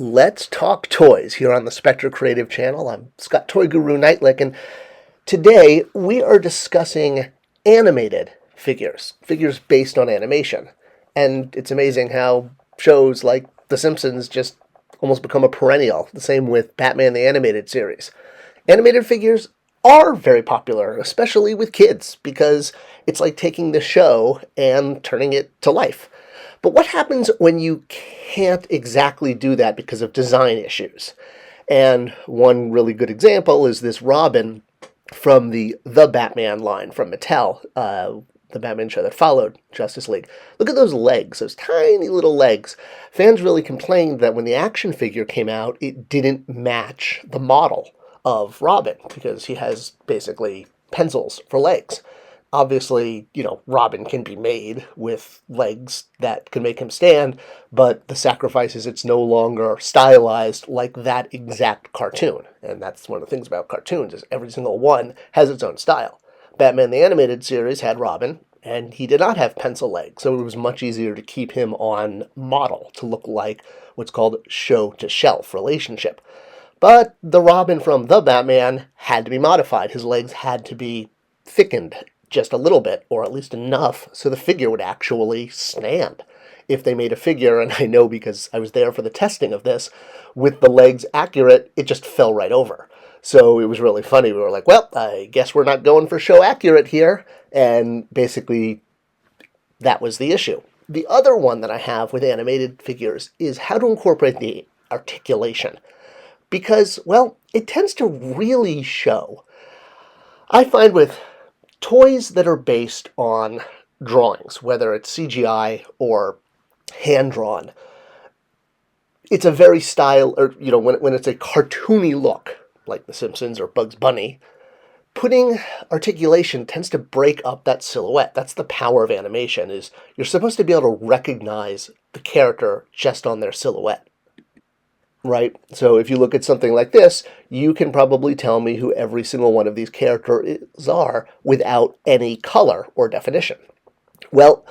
Let's talk toys here on the Spectre Creative channel. I'm Scott Toy Guru Neitlich, and today we are discussing animated figures based on animation. And it's amazing how shows like The Simpsons just almost become a perennial. The same with Batman the Animated Series. Animated figures are very popular, especially with kids, because it's like taking the show and turning it to life. But what happens when you can't exactly do that because of design issues? And one really good example is this Robin from the Batman line from Mattel, the Batman show that followed Justice League. Look at those legs, those tiny little legs. Fans really complained that when the action figure came out, it didn't match the model of Robin because he has basically pencils for legs. Obviously, Robin can be made with legs that can make him stand, but the sacrifice is it's no longer stylized like that exact cartoon. And that's one of the things about cartoons, is every single one has its own style. Batman the Animated Series had Robin, and he did not have pencil legs, so it was much easier to keep him on model to look like what's called show-to-shelf relationship. But the Robin from the Batman had to be modified. His legs had to be thickened just a little bit, or at least enough, so the figure would actually stand. If they made a figure, and I know because I was there for the testing of this, with the legs accurate, it just fell right over. So it was really funny. We were like, well, I guess we're not going for show accurate here. And basically, that was the issue. The other one that I have with animated figures is how to incorporate the articulation. Because, well, it tends to really show. I find with toys that are based on drawings, whether it's CGI or hand-drawn, it's a very when it's a cartoony look, like The Simpsons or Bugs Bunny, putting articulation tends to break up that silhouette. That's the power of animation, is you're supposed to be able to recognize the character just on their silhouette. Right? So if you look at something like this, you can probably tell me who every single one of these characters are without any color or definition. Well,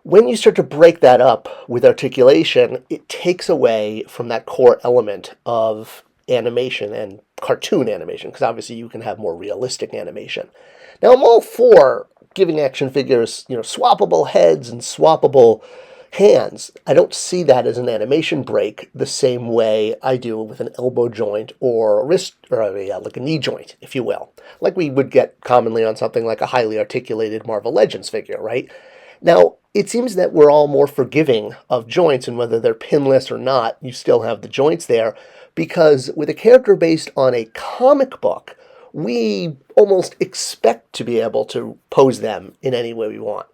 when you start to break that up with articulation, it takes away from that core element of animation and cartoon animation, because obviously you can have more realistic animation. Now, I'm all for giving action figures, swappable heads and swappable hands. I don't see that as an animation break the same way I do with an elbow joint or a wrist, or like a knee joint, if you will, like we would get commonly on something like a highly articulated Marvel Legends figure, right? Now, it seems that we're all more forgiving of joints, and whether they're pinless or not, you still have the joints there, because with a character based on a comic book, we almost expect to be able to pose them in any way we want.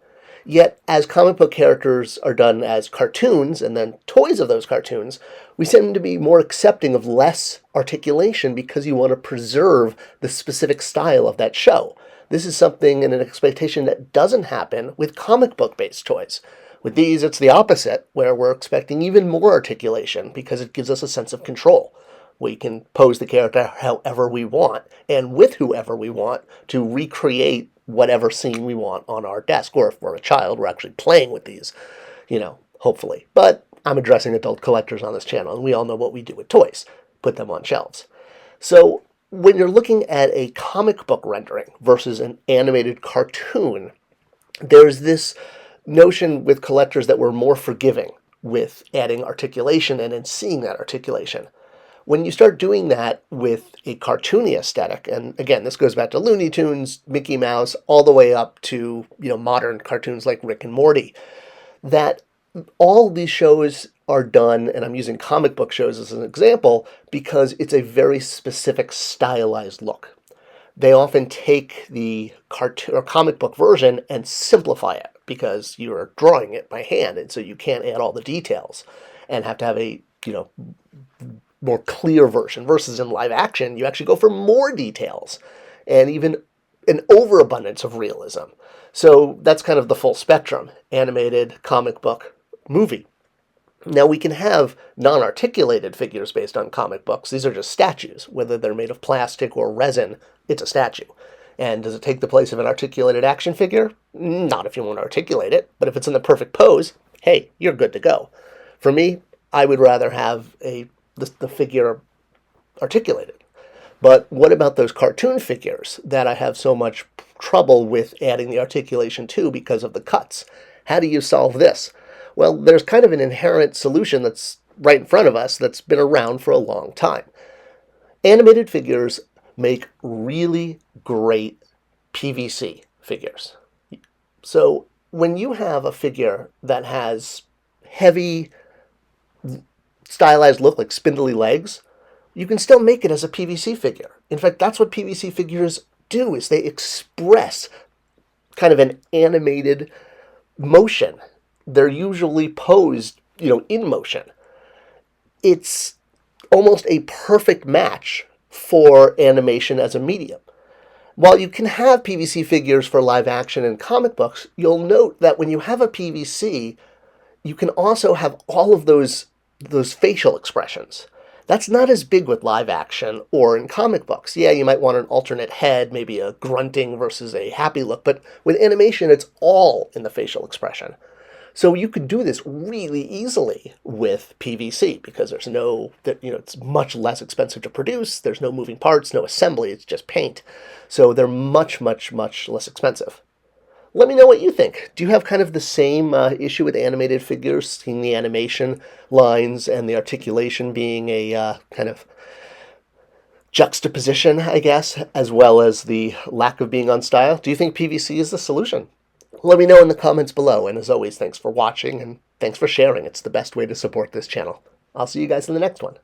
Yet, as comic book characters are done as cartoons, and then toys of those cartoons, we seem to be more accepting of less articulation because you want to preserve the specific style of that show. This is something and an expectation that doesn't happen with comic book-based toys. With these, it's the opposite, where we're expecting even more articulation because it gives us a sense of control. We can pose the character however we want, and with whoever we want, to recreate whatever scene we want on our desk. Or if we're a child, we're actually playing with these, hopefully. But I'm addressing adult collectors on this channel, and we all know what we do with toys. Put them on shelves. So when you're looking at a comic book rendering versus an animated cartoon, there's this notion with collectors that we're more forgiving with adding articulation and in seeing that articulation. When you start doing that with a cartoony aesthetic, and again, this goes back to Looney Tunes, Mickey Mouse, all the way up to, modern cartoons like Rick and Morty, that all these shows are done, and I'm using comic book shows as an example, because it's a very specific stylized look. They often take the cartoon or comic book version and simplify it because you're drawing it by hand, and so you can't add all the details and have to have a, more clear version, versus in live action, you actually go for more details and even an overabundance of realism. So that's kind of the full spectrum: animated, comic book, movie. Now, we can have non-articulated figures based on comic books. These are just statues. Whether they're made of plastic or resin, it's a statue. And does it take the place of an articulated action figure? Not if you want to articulate it, but if it's in the perfect pose, hey, you're good to go. For me, I would rather have a the figure articulated. But what about those cartoon figures that I have so much trouble with adding the articulation to because of the cuts? How do you solve this? Well, there's kind of an inherent solution that's right in front of us that's been around for a long time. Animated figures make really great PVC figures. So when you have a figure that has heavy, stylized look like spindly legs, you can still make it as a PVC figure. In fact, that's what PVC figures do, is they express kind of an animated motion. They're usually posed, in motion. It's almost a perfect match for animation as a medium. While you can have PVC figures for live action and comic books, you'll note that when you have a PVC, you can also have all of those facial expressions. That's not as big with live action or in comic books. Yeah, you might want an alternate head, maybe a grunting versus a happy look, but with animation, it's all in the facial expression. So you could do this really easily with PVC because it's much less expensive to produce. There's no moving parts, no assembly. It's just paint. So they're much, much, much less expensive. Let me know what you think. Do you have kind of the same issue with animated figures, seeing the animation lines and the articulation being a kind of juxtaposition, I guess, as well as the lack of being on style? Do you think PVC is the solution? Let me know in the comments below, and as always, thanks for watching and thanks for sharing. It's the best way to support this channel. I'll see you guys in the next one.